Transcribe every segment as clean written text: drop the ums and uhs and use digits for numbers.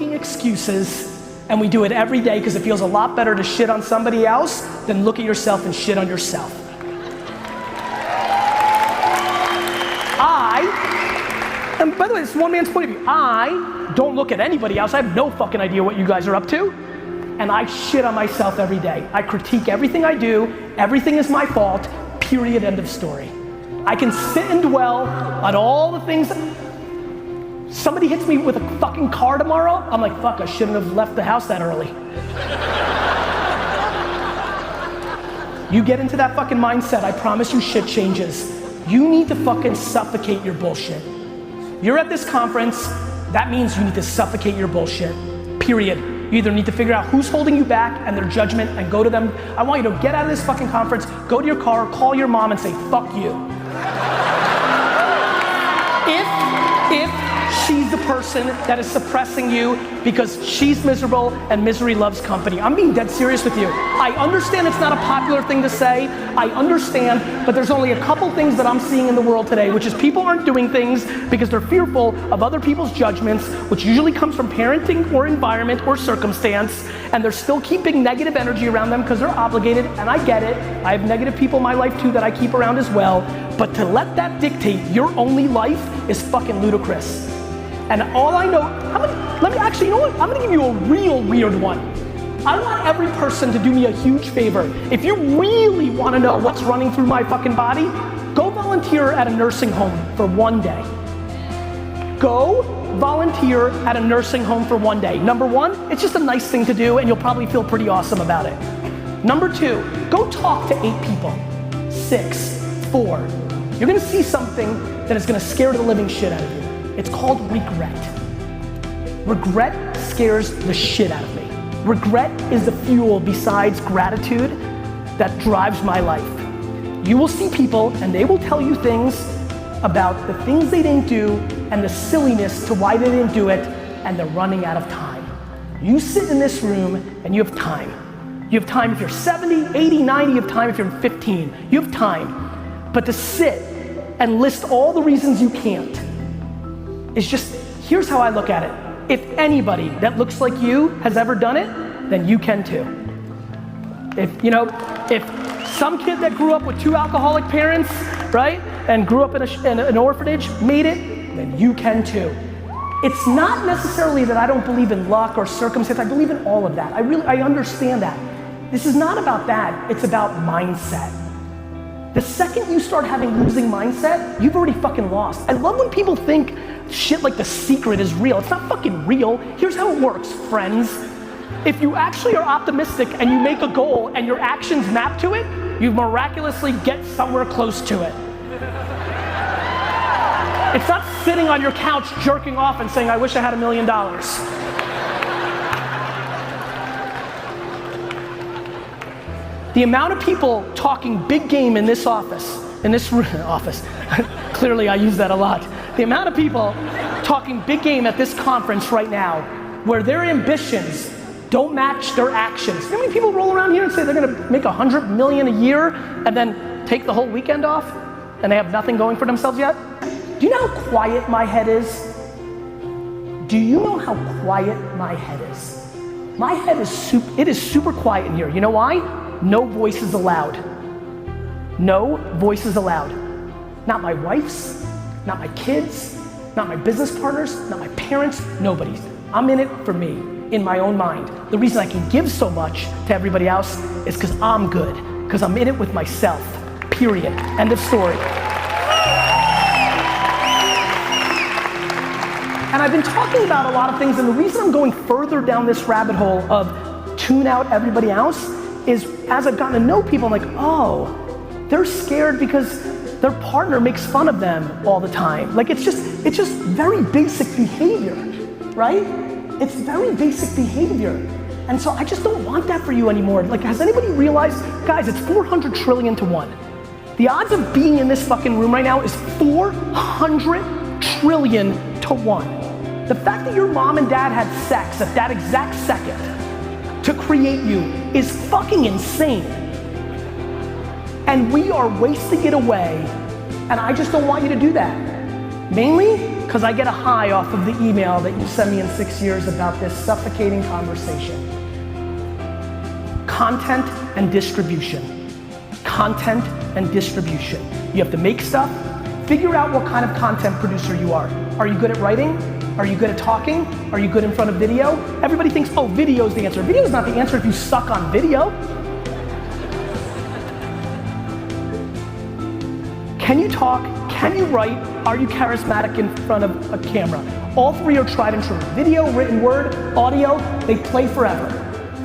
excuses, and we do it every day because it feels a lot better to shit on somebody else than look at yourself and shit on yourself. And by the way, this is one man's point of view. I don't look at anybody else. I have no fucking idea what you guys are up to. And I shit on myself every day. I critique everything I do. Everything is my fault, period, end of story. I can sit and dwell on all the things. Somebody hits me with a fucking car tomorrow, I'm like, fuck, I shouldn't have left the house that early. You get into that fucking mindset, I promise you shit changes. You need to fucking suffocate your bullshit. You're at this conference, that means you need to suffocate your bullshit, period. You either need to figure out who's holding you back and their judgment and go to them. I want you to get out of this fucking conference, go to your car, call your mom and say, fuck you. If she's the person that is suppressing you because she's miserable and misery loves company. I'm being dead serious with you. I understand it's not a popular thing to say. I understand, but there's only a couple things that I'm seeing in the world today, which is people aren't doing things because they're fearful of other people's judgments, which usually comes from parenting or environment or circumstance, and they're still keeping negative energy around them because they're obligated, and I get it. I have negative people in my life too that I keep around as well, but to let that dictate your only life is fucking ludicrous. And all I know, you know what? I'm gonna give you a real weird one. I want every person to do me a huge favor. If you really wanna know what's running through my fucking body, go volunteer at a nursing home for one day. Go volunteer at a nursing home for one day. Number one, it's just a nice thing to do and you'll probably feel pretty awesome about it. Number two, go talk to 8 people. 6, 4. You're gonna see something that is gonna scare the living shit out of you. It's called regret. Regret scares the shit out of me. Regret is the fuel besides gratitude that drives my life. You will see people and they will tell you things about the things they didn't do and the silliness to why they didn't do it, and they're running out of time. You sit in this room and you have time. You have time if you're 70, 80, 90, you have time if you're 15. You have time. But to sit and list all the reasons you can't is just, here's how I look at it. If anybody that looks like you has ever done it, then you can too. If some kid that grew up with 2 alcoholic parents, right, and grew up in an orphanage made it, then you can too. It's not necessarily that I don't believe in luck or circumstance, I believe in all of that. I understand that. This is not about that, it's about mindset. The second you start having losing mindset, you've already fucking lost. I love when people think shit like The Secret is real. It's not fucking real. Here's how it works, friends. If you actually are optimistic and you make a goal and your actions map to it, you miraculously get somewhere close to it. It's not sitting on your couch jerking off and saying, I wish I had $1 million. The amount of people talking big game in this office, clearly I use that a lot. The amount of people talking big game at this conference right now, where their ambitions don't match their actions. You know how many people roll around here and say they're gonna make $100 million a year and then take the whole weekend off and they have nothing going for themselves yet? Do you know how quiet my head is? Do you know how quiet my head is? My head is super quiet in here. You know why? No voices allowed. No voices allowed. Not my wife's, not my kids, not my business partners, not my parents, nobody's. I'm in it for me, in my own mind. The reason I can give so much to everybody else is because I'm good, because I'm in it with myself, period, end of story. And I've been talking about a lot of things, and the reason I'm going further down this rabbit hole of tune out everybody else is as I've gotten to know people, I'm like, oh, they're scared because their partner makes fun of them all the time. Like it's just very basic behavior, right? It's very basic behavior. And so I just don't want that for you anymore. Like, has anybody realized, guys, it's 400 trillion to 1. The odds of being in this fucking room right now is 400 trillion to 1. The fact that your mom and dad had sex at that exact second to create you is fucking insane. And we are wasting it away, and I just don't want you to do that. Mainly because I get a high off of the email that you send me in 6 years about this suffocating conversation. Content and distribution. Content and distribution. You have to make stuff. Figure out what kind of content producer you are. Are you good at writing? Are you good at talking? Are you good in front of video? Everybody thinks, oh, video is the answer. Video is not the answer if you suck on video. Can you talk? Can you write? Are you charismatic in front of a camera? All three are tried and true. Video, written word, audio, they play forever.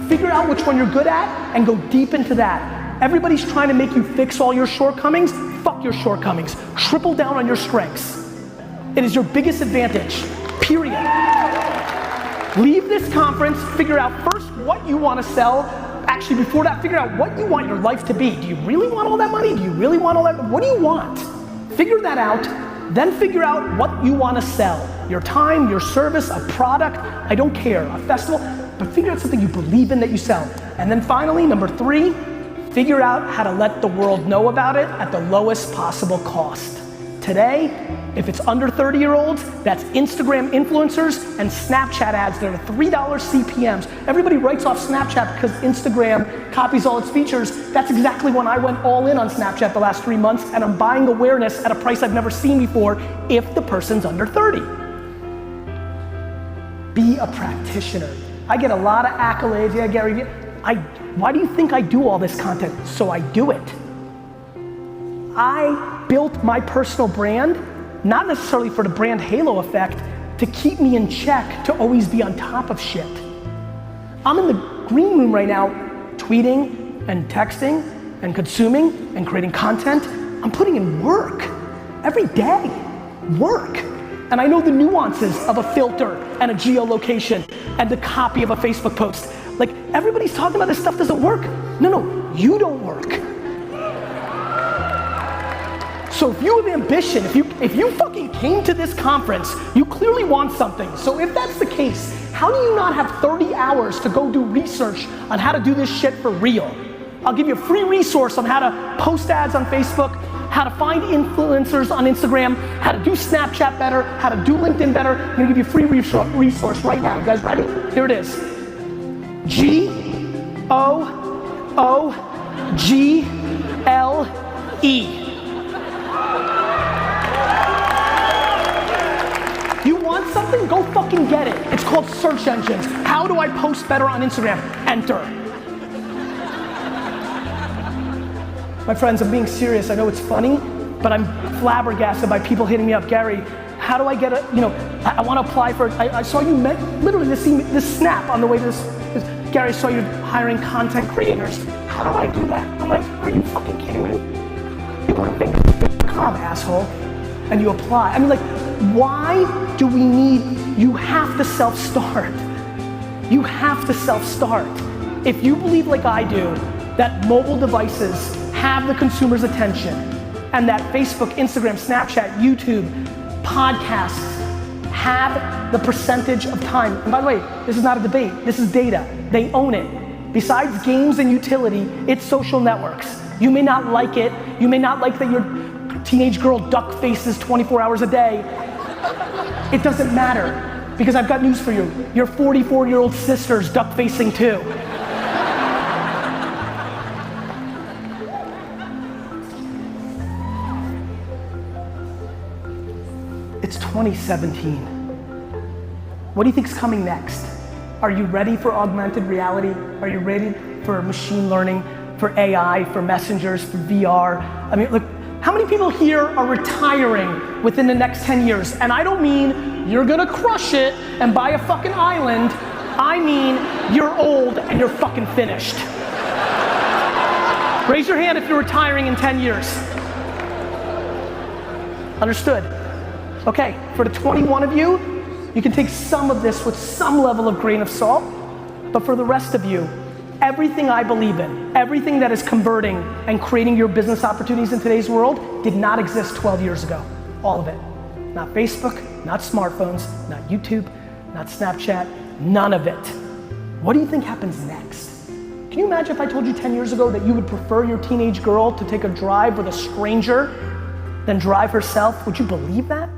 Figure out which one you're good at and go deep into that. Everybody's trying to make you fix all your shortcomings. Fuck your shortcomings. Triple down on your strengths. It is your biggest advantage, period. Leave this conference, figure out first what you want to sell. Actually, before that, figure out what you want your life to be. Do you really want all that money? Do you really want all that? What do you want? Figure that out, then figure out what you want to sell. Your time, your service, a product, I don't care, a festival, but figure out something you believe in that you sell. And then finally, number 3, figure out how to let the world know about it at the lowest possible cost. Today, if it's under 30-year-olds, that's Instagram influencers and Snapchat ads that are $3 CPMs. Everybody writes off Snapchat because Instagram copies all its features. That's exactly when I went all in on Snapchat the last 3 months, and I'm buying awareness at a price I've never seen before if the person's under 30. Be a practitioner. I get a lot of accolades. Yeah, Gary Vee. Why do you think I do all this content? So I do it. I built my personal brand, not necessarily for the brand halo effect, to keep me in check, to always be on top of shit. I'm in the green room right now, tweeting and texting and consuming and creating content. I'm putting in work every day, work. And I know the nuances of a filter and a geolocation and the copy of a Facebook post. Like, everybody's talking about this stuff doesn't work. No, you don't work. So if you have ambition, if you fucking came to this conference, you clearly want something. So if that's the case, how do you not have 30 hours to go do research on how to do this shit for real? I'll give you a free resource on how to post ads on Facebook, how to find influencers on Instagram, how to do Snapchat better, how to do LinkedIn better. I'm gonna give you a free resource right now. You guys ready? Here it is. GOOGLE. You want something? Go fucking get it. It's called search engines. How do I post better on Instagram? Enter. My friends, I'm being serious. I know it's funny, but I'm flabbergasted by people hitting me up. Gary, how do I get a, I want to apply for, I saw you literally this snap on the way to this. Gary, I saw you hiring content creators. How do I do that? I'm like, are you fucking kidding me? You go to Facebook.com, asshole, and you apply. I mean, like, why do we need, you have to self-start. You have to self-start. If you believe like I do, that mobile devices have the consumer's attention, and that Facebook, Instagram, Snapchat, YouTube, podcasts have the percentage of time. And by the way, this is not a debate, this is data. They own it. Besides games and utility, it's social networks. You may not like it, you may not like that your teenage girl duck faces 24 hours a day. It doesn't matter, because I've got news for you. Your 44-year-old sister's duck facing too. It's 2017. What do you think's coming next? Are you ready for augmented reality? Are you ready for machine learning, for AI, for messengers, for VR? I mean, look, how many people here are retiring within the next 10 years? And I don't mean you're gonna crush it and buy a fucking island. I mean you're old and you're fucking finished. Raise your hand if you're retiring in 10 years. Understood? Okay, for the 21 of you, you can take some of this with some level of grain of salt, but for the rest of you, everything I believe in, everything that is converting and creating your business opportunities in today's world did not exist 12 years ago. All of it. Not Facebook, not smartphones, not YouTube, not Snapchat, none of it. What do you think happens next? Can you imagine if I told you 10 years ago that you would prefer your teenage girl to take a drive with a stranger than drive herself? Would you believe that?